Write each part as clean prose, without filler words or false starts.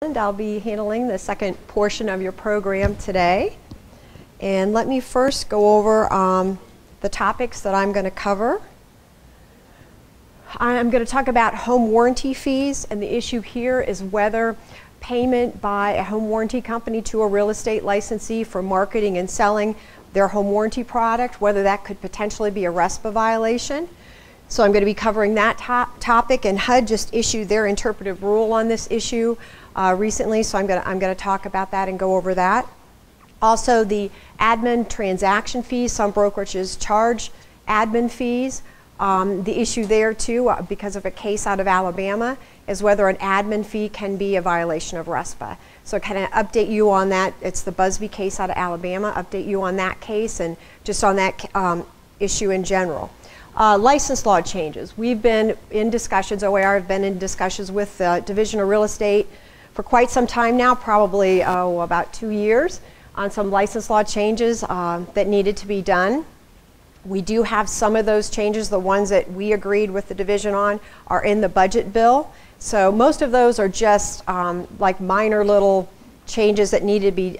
I'll be handling the second portion of your program today. And let me first go over the topics that I'm going to cover. I'm going to talk about home warranty fees, and the issue here is whether payment by a home warranty company to a real estate licensee for marketing and selling their home warranty product, whether that could potentially be a RESPA violation. So I'm going to be covering that topic, and HUD just issued their interpretive rule on this issue recently, so I'm going to talk about that and go over that. Also, the admin transaction fees. Some brokerages charge admin fees. The issue there too, because of a case out of Alabama, is whether an admin fee can be a violation of RESPA. So kind of update you on that. It's the Busby case out of Alabama. Update you on that case and just on that issue in general. License law changes. We've been in discussions, OAR have been in discussions with the Division of Real Estate for quite some time now, probably about 2 years, on some license law changes that needed to be done. We do have some of those changes. The ones that we agreed with the division on are in the budget bill. So most of those are just like minor little changes that need to be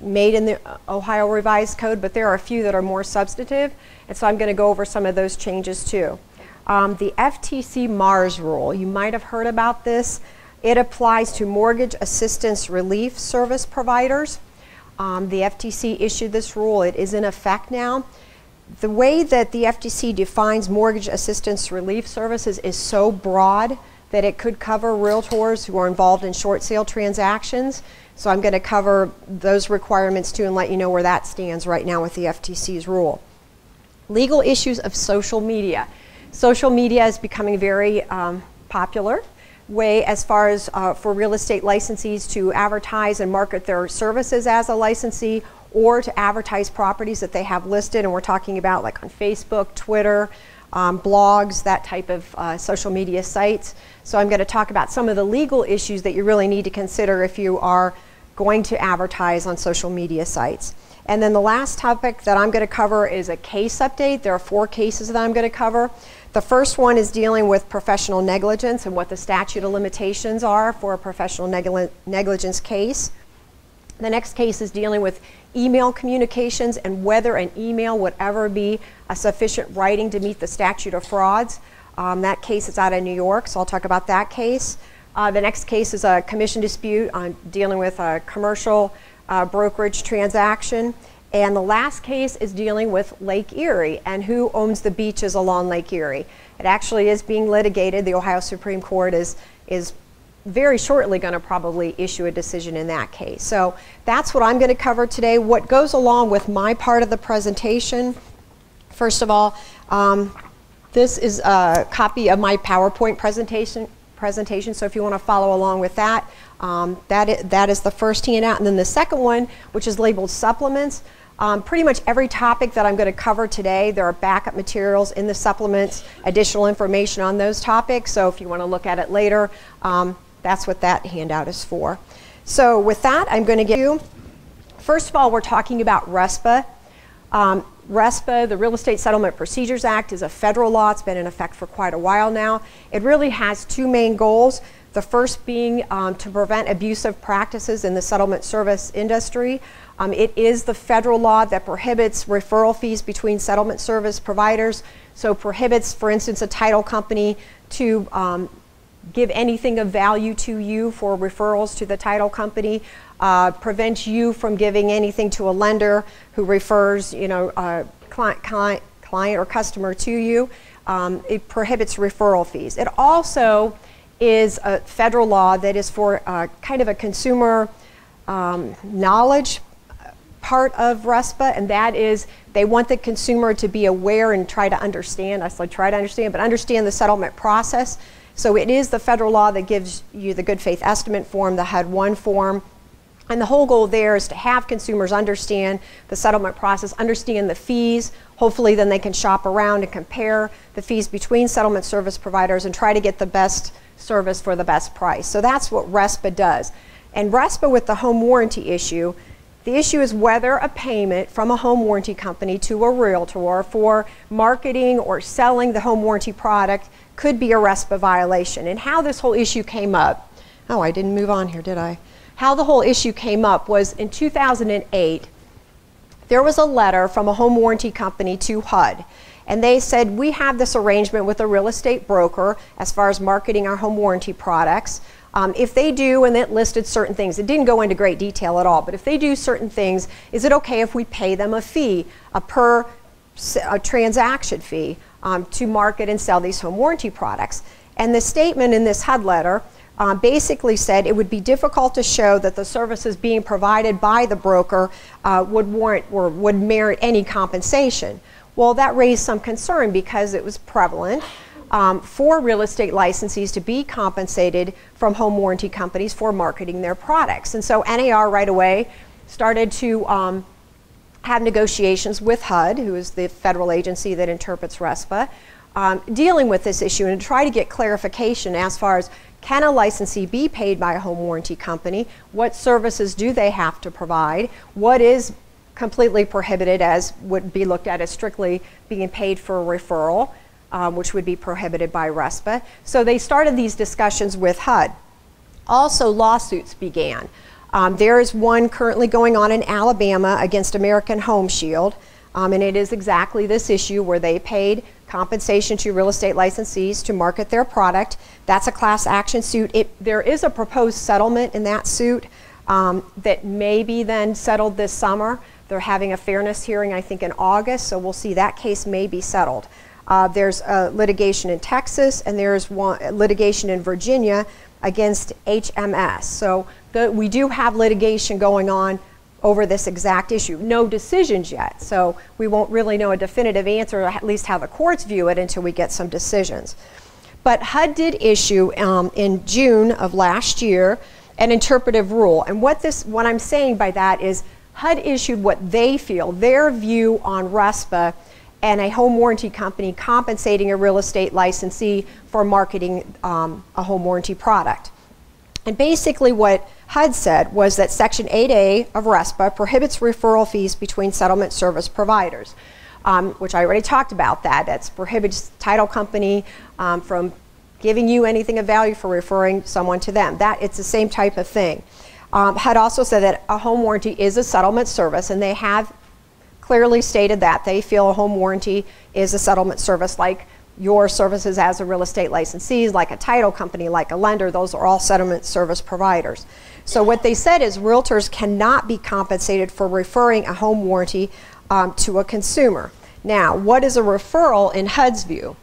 made in the Ohio Revised Code, but there are a few that are more substantive, and so I'm going to go over some of those changes too. The FTC MARS rule, you might have heard about this. It applies to mortgage assistance relief service providers. The FTC issued this rule. It is in effect now. The way that the FTC defines mortgage assistance relief services is so broad that it could cover realtors who are involved in short sale transactions. So I'm going to cover those requirements too and let you know where that stands right now with the FTC's rule. Legal issues of social media. Social media is becoming very popular way as far as for real estate licensees to advertise and market their services as a licensee, or to advertise properties that they have listed, and we're talking about like on Facebook, Twitter, blogs, that type of social media sites. So I'm going to talk about some of the legal issues that you really need to consider if you are going to advertise on social media sites. And then the last topic that I'm going to cover is a case update. There are 4 cases that I'm going to cover. The first one is dealing with professional negligence and what the statute of limitations are for a professional negligence case. The next case is dealing with email communications and whether an email would ever be a sufficient writing to meet the statute of frauds. That case is out of New York, so I'll talk about that case. The next case is a commission dispute on dealing with a commercial brokerage transaction. And the last case is dealing with Lake Erie and who owns the beaches along Lake Erie. It actually is being litigated. The Ohio Supreme Court is very shortly going to probably issue a decision in that case. So that's what I'm going to cover today. What goes along with my part of the presentation, first of all, this is a copy of my PowerPoint presentation, so if you want to follow along with that, that is the first handout. And then the second one, which is labeled supplements, pretty much every topic that I'm going to cover today, there are backup materials in the supplements, additional information on those topics, so if you want to look at it later, that's what that handout is for. So with that, I'm going to give you, first of all, we're talking about RESPA. RESPA, the Real Estate Settlement Procedures Act, is a federal law. It's been in effect for quite a while now. It really has 2 main goals. The first being to prevent abusive practices in the settlement service industry. It is the federal law that prohibits referral fees between settlement service providers. So prohibits, for instance, a title company to give anything of value to you for referrals to the title company, prevents you from giving anything to a lender who refers, client or customer to you. It prohibits referral fees. It also is a federal law that is for kind of a consumer knowledge part of RESPA, and that is they want the consumer to be aware and try to understand, I said try to understand, but understand the settlement process. So it is the federal law that gives you the good faith estimate form, the HUD 1 form, and the whole goal there is to have consumers understand the settlement process, understand the fees. Hopefully then they can shop around and compare the fees between settlement service providers and try to get the best service for the best price. So that's what RESPA does. And RESPA with the home warranty issue, the issue is whether a payment from a home warranty company to a realtor for marketing or selling the home warranty product could be a RESPA violation. And how this whole issue came up Oh, I didn't move on here, did I? How the whole issue came up was in 2008, there was a letter from a home warranty company to HUD. And they said, we have this arrangement with a real estate broker as far as marketing our home warranty products. If they do, and it listed certain things, it didn't go into great detail at all, but if they do certain things, is it okay if we pay them a fee, a transaction fee, to market and sell these home warranty products? And the statement in this HUD letter basically said it would be difficult to show that the services being provided by the broker would warrant or would merit any compensation. Well, that raised some concern because it was prevalent for real estate licensees to be compensated from home warranty companies for marketing their products. And so NAR right away started to have negotiations with HUD, who is the federal agency that interprets RESPA, dealing with this issue and try to get clarification as far as, can a licensee be paid by a home warranty company? What services do they have to provide? What is completely prohibited, as would be looked at as strictly being paid for a referral, which would be prohibited by RESPA. So they started these discussions with HUD. Also, lawsuits began. There is one currently going on in Alabama against American Home Shield, and it is exactly this issue where they paid compensation to real estate licensees to market their product. That's a class action suit. There is a proposed settlement in that suit that may be then settled this summer. They're having a fairness hearing, I think, in August, so we'll see that case may be settled. There's litigation in Texas, and there's litigation in Virginia against HMS. So we do have litigation going on over this exact issue. No decisions yet, so we won't really know a definitive answer, or at least how the courts view it, until we get some decisions. But HUD did issue in June of last year an interpretive rule, and what I'm saying by that is HUD issued what they feel, their view on RESPA and a home warranty company compensating a real estate licensee for marketing a home warranty product. And basically what HUD said was that Section 8A of RESPA prohibits referral fees between settlement service providers, which I already talked about that. That prohibits title company from giving you anything of value for referring someone to them. It's the same type of thing. HUD also said that a home warranty is a settlement service, and they have clearly stated that. They feel a home warranty is a settlement service like your services as a real estate licensee, like a title company, like a lender. Those are all settlement service providers. So what they said is realtors cannot be compensated for referring a home warranty to a consumer. Now, what is a referral in HUD's view?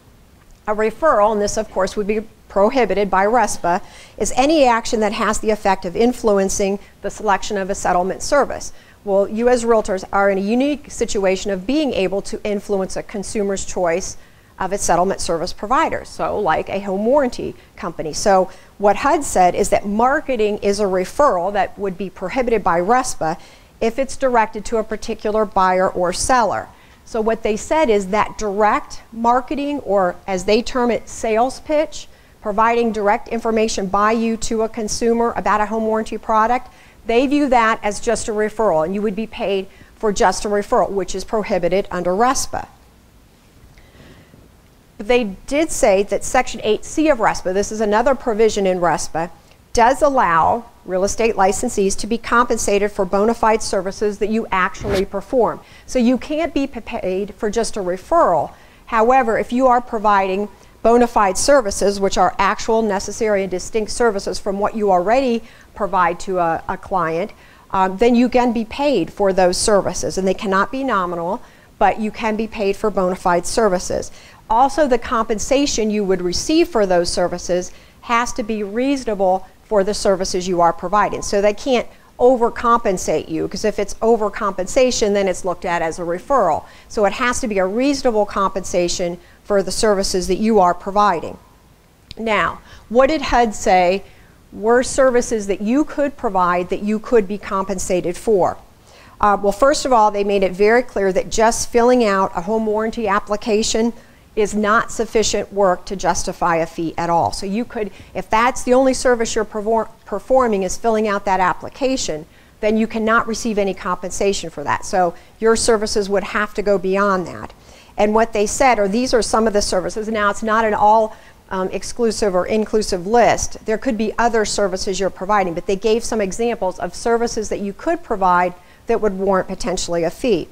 A referral, and this of course would be prohibited by RESPA, is any action that has the effect of influencing the selection of a settlement service. Well, you as realtors are in a unique situation of being able to influence a consumer's choice of its settlement service provider, so like a home warranty company. So what HUD said is that marketing is a referral that would be prohibited by RESPA if it's directed to a particular buyer or seller. So what they said is that direct marketing, or as they term it, sales pitch, providing direct information by you to a consumer about a home warranty product, they view that as just a referral, and you would be paid for just a referral, which is prohibited under RESPA. But they did say that Section 8C of RESPA, this is another provision in RESPA, does allow real estate licensees to be compensated for bona fide services that you actually perform. So you can't be paid for just a referral. However, if you are providing bona fide services, which are actual, necessary, and distinct services from what you already provide to a client, then you can be paid for those services. And they cannot be nominal, but you can be paid for bona fide services. Also, the compensation you would receive for those services has to be reasonable for the services you are providing. So they can't overcompensate you, because if it's overcompensation, then it's looked at as a referral. So it has to be a reasonable compensation for the services that you are providing. Now, what did HUD say were services that you could provide that you could be compensated for? Well, first of all, they made it very clear that just filling out a home warranty application is not sufficient work to justify a fee at all. So you could, if that's the only service you're performing is filling out that application, then you cannot receive any compensation for that. So your services would have to go beyond that. And what they said, or these are some of the services, now it's not an all exclusive or inclusive list. There could be other services you're providing, but they gave some examples of services that you could provide that would warrant potentially a fee.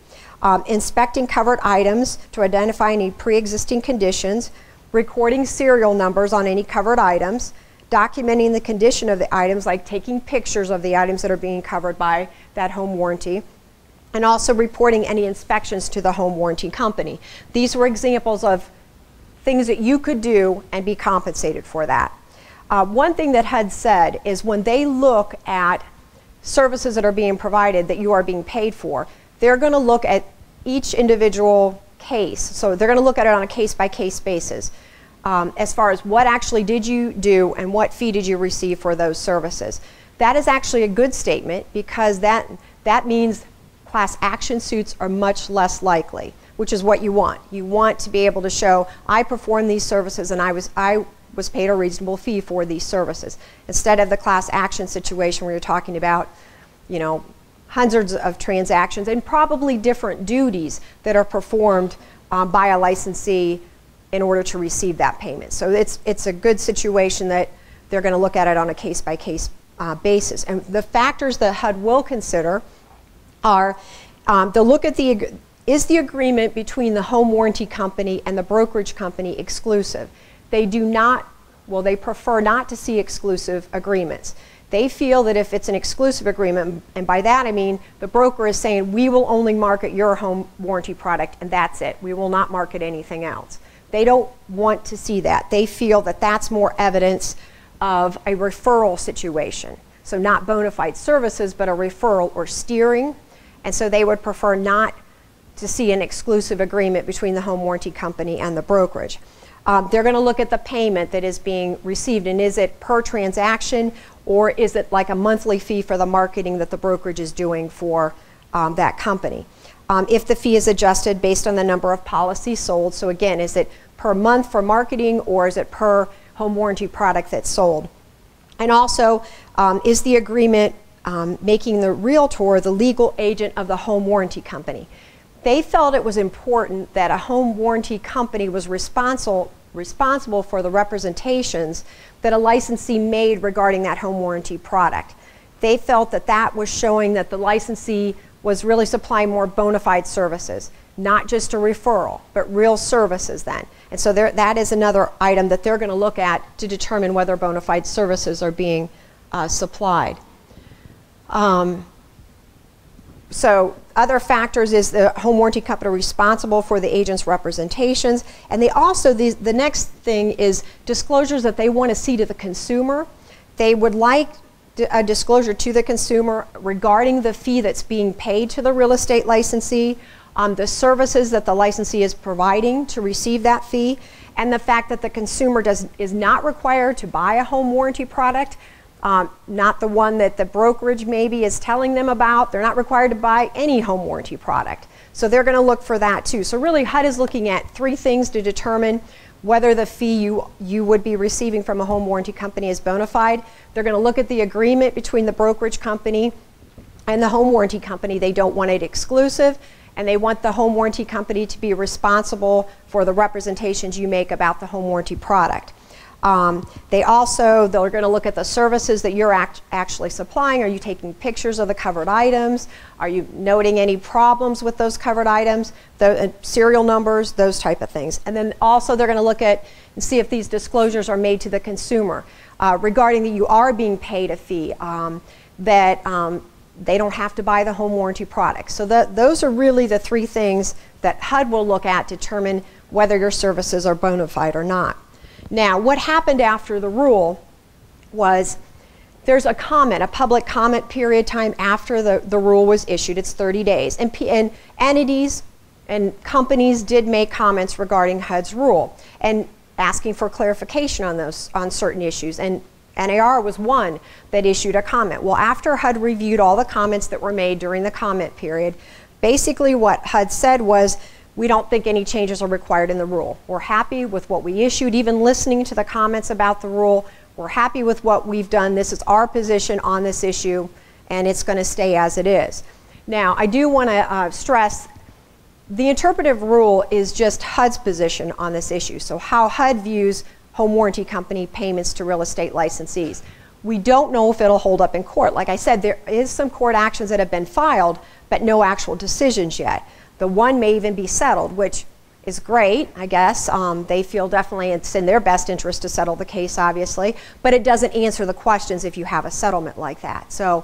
Inspecting covered items to identify any pre-existing conditions, recording serial numbers on any covered items, documenting the condition of the items, like taking pictures of the items that are being covered by that home warranty, and also reporting any inspections to the home warranty company. These were examples of things that you could do and be compensated for that. One thing that HUD said is when they look at services that are being provided that you are being paid for, they're going to look at each individual case. So they're going to look at it on a case-by-case basis as far as what actually did you do and what fee did you receive for those services. That is actually a good statement because that means class action suits are much less likely, which is what you want. You want to be able to show, I performed these services and I was paid a reasonable fee for these services, instead of the class action situation where you're talking about, you know, hundreds of transactions and probably different duties that are performed by a licensee in order to receive that payment. So it's a good situation that they're going to look at it on a case-by-case basis. And the factors that HUD will consider are they'll look at is the agreement between the home warranty company and the brokerage company exclusive? They do not, well, they prefer not to see exclusive agreements. They feel that if it's an exclusive agreement, and by that I mean the broker is saying, we will only market your home warranty product and that's it. We will not market anything else. They don't want to see that. They feel that that's more evidence of a referral situation. So not bona fide services, but a referral or steering. And so they would prefer not to see an exclusive agreement between the home warranty company and the brokerage. They're going to look at the payment that is being received, and is it per transaction or is it like a monthly fee for the marketing that the brokerage is doing for that company. If the fee is adjusted based on the number of policies sold, so again, is it per month for marketing or is it per home warranty product that's sold? And also, is the agreement making the realtor the legal agent of the home warranty company? They felt it was important that a home warranty company was responsible for the representations that a licensee made regarding that home warranty product. They felt that that was showing that the licensee was really supplying more bona fide services, not just a referral, but real services then. And so that is another item that they're going to look at to determine whether bona fide services are being supplied. So other factors is the home warranty company responsible for the agent's representations, and they also, the next thing is disclosures that they want to see to the consumer. They would like a disclosure to the consumer regarding the fee that's being paid to the real estate licensee, the services that the licensee is providing to receive that fee, and the fact that the consumer is not required to buy a home warranty product. Not the one that the brokerage maybe is telling them about. They're not required to buy any home warranty product. So they're going to look for that too. So really HUD is looking at three things to determine whether the fee you would be receiving from a home warranty company is bona fide. They're going to look at the agreement between the brokerage company and the home warranty company. They don't want it exclusive, and they want the home warranty company to be responsible for the representations you make about the home warranty product. They're going to look at the services that you're actually supplying. Are you taking pictures of the covered items? Are you noting any problems with those covered items? The serial numbers, those type of things. And then also they're going to look at and see if these disclosures are made to the consumer regarding that you are being paid a fee, that they don't have to buy the home warranty product. So those are really the three things that HUD will look at to determine whether your services are bona fide or not. Now, what happened after the rule was there's a public comment period time after the rule was issued. It's 30 days. And entities and companies did make comments regarding HUD's rule and asking for clarification on certain issues. And NAR was one that issued a comment. Well, after HUD reviewed all the comments that were made during the comment period, basically what HUD said was, we don't think any changes are required in the rule. We're happy with what we issued, even listening to the comments about the rule. We're happy with what we've done. This is our position on this issue, and it's going to stay as it is. Now, I do want to stress the interpretive rule is just HUD's position on this issue. So how HUD views home warranty company payments to real estate licensees. We don't know if it'll hold up in court. Like I said, there is some court actions that have been filed, but no actual decisions yet. The one may even be settled, which is great, I guess. They feel definitely it's in their best interest to settle the case, obviously, but it doesn't answer the questions if you have a settlement like that. So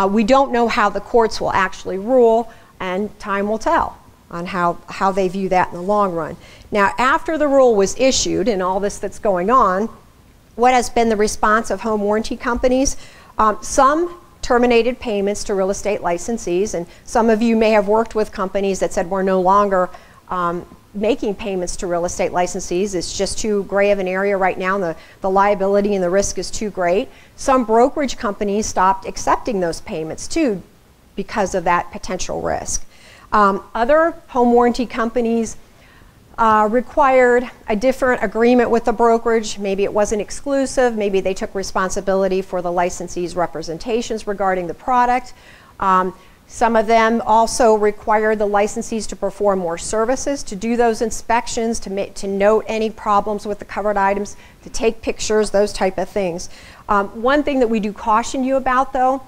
we don't know how the courts will actually rule, and time will tell on how they view that in the long run. Now, after the rule was issued and all this that's going on, what has been the response of home warranty companies? Some terminated payments to real estate licensees, and some of you may have worked with companies that said we're no longer making payments to real estate licensees. It's just too gray of an area right now, and the liability and the risk is too great. Some brokerage companies stopped accepting those payments too because of that potential risk. Other home warranty companies required a different agreement with the brokerage. Maybe it wasn't exclusive, maybe they took responsibility for the licensee's representations regarding the product. Some of them also required the licensees to perform more services, to do those inspections, to note any problems with the covered items, to take pictures, those type of things. One thing that we do caution you about, though,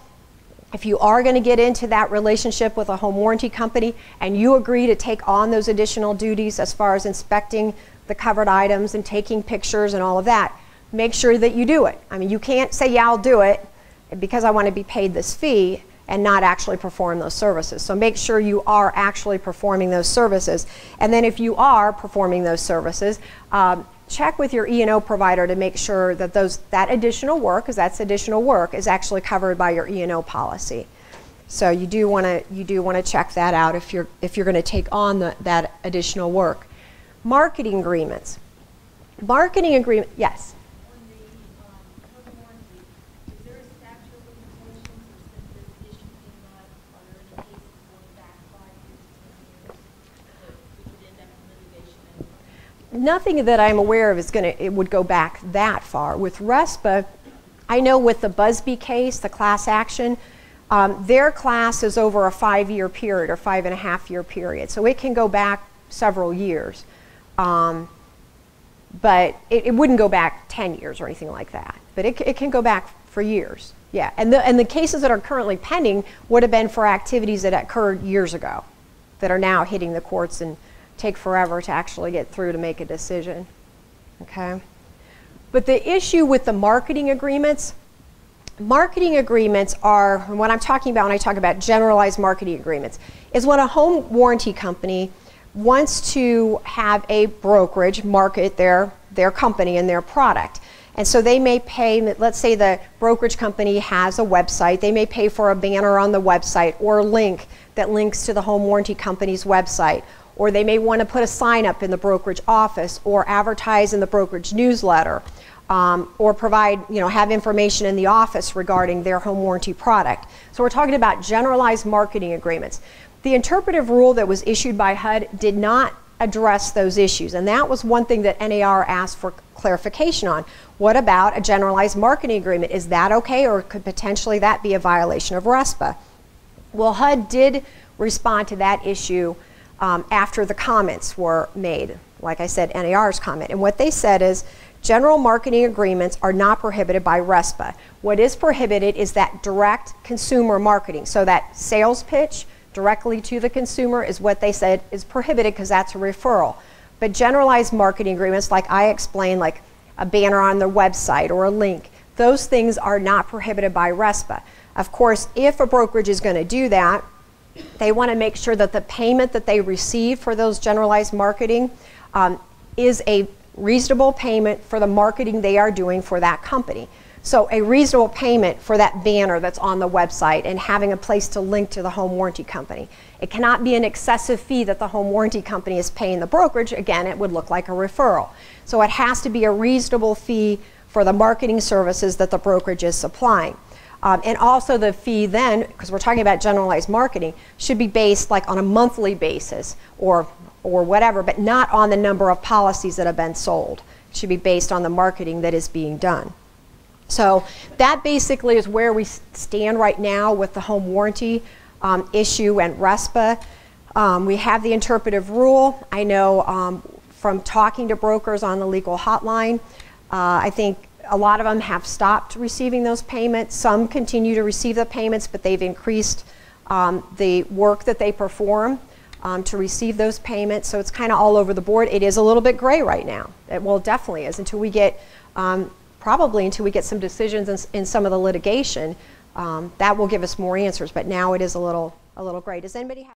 if you are going to get into that relationship with a home warranty company and you agree to take on those additional duties as far as inspecting the covered items and taking pictures and all of that, make sure that you do it. I mean, you can't say, yeah, I'll do it because I want to be paid this fee and not actually perform those services. So make sure you are actually performing those services. And then if you are performing those services, check with your E&O provider to make sure that that additional work, because that's additional work, is actually covered by your E&O policy. So you do want to check that out if you're going to take on that additional work. Marketing agreements. Marketing agreement. Yes. Nothing that I'm aware of it would go back that far. With RESPA, I know with the Busby case, the class action, their class is over a 5-year period or 5.5-year period. So it can go back several years. But it wouldn't go back 10 years or anything like that. But it can go back for years. Yeah, and the cases that are currently pending would have been for activities that occurred years ago that are now hitting the courts and take forever to actually get through to make a decision. Okay? But the issue with the marketing agreements are, what I'm talking about when I talk about generalized marketing agreements, is when a home warranty company wants to have a brokerage market their company and their product. And so they may pay, let's say the brokerage company has a website, they may pay for a banner on the website or a link that links to the home warranty company's website. Or they may want to put a sign up in the brokerage office or advertise in the brokerage newsletter, or provide, have information in the office regarding their home warranty product. So we're talking about generalized marketing agreements. The interpretive rule that was issued by HUD did not address those issues, and that was one thing that NAR asked for clarification on. What about a generalized marketing agreement? Is that okay, or could potentially that be a violation of RESPA? Well, HUD did respond to that issue after the comments were made, like I said, NAR's comment. And what they said is, general marketing agreements are not prohibited by RESPA. What is prohibited is that direct consumer marketing. So that sales pitch directly to the consumer is what they said is prohibited because that's a referral. But generalized marketing agreements, like I explained, like a banner on their website or a link, those things are not prohibited by RESPA. Of course, if a brokerage is going to do that, they want to make sure that the payment that they receive for those generalized marketing is a reasonable payment for the marketing they are doing for that company. So a reasonable payment for that banner that's on the website and having a place to link to the home warranty company. It cannot be an excessive fee that the home warranty company is paying the brokerage. Again, it would look like a referral. So it has to be a reasonable fee for the marketing services that the brokerage is supplying. And also the fee then, because we're talking about generalized marketing, should be based like on a monthly basis or whatever, but not on the number of policies that have been sold. It should be based on the marketing that is being done. So that basically is where we stand right now with the home warranty issue and RESPA. We have the interpretive rule. I know from talking to brokers on the legal hotline, I think a lot of them have stopped receiving those payments. Some continue to receive the payments, but they've increased the work that they perform to receive those payments. So it's kind of all over the board. It is a little bit gray right now. Well, it definitely is until we get, probably until we get some decisions in some of the litigation. That will give us more answers, but now it is a little gray. Does anybody have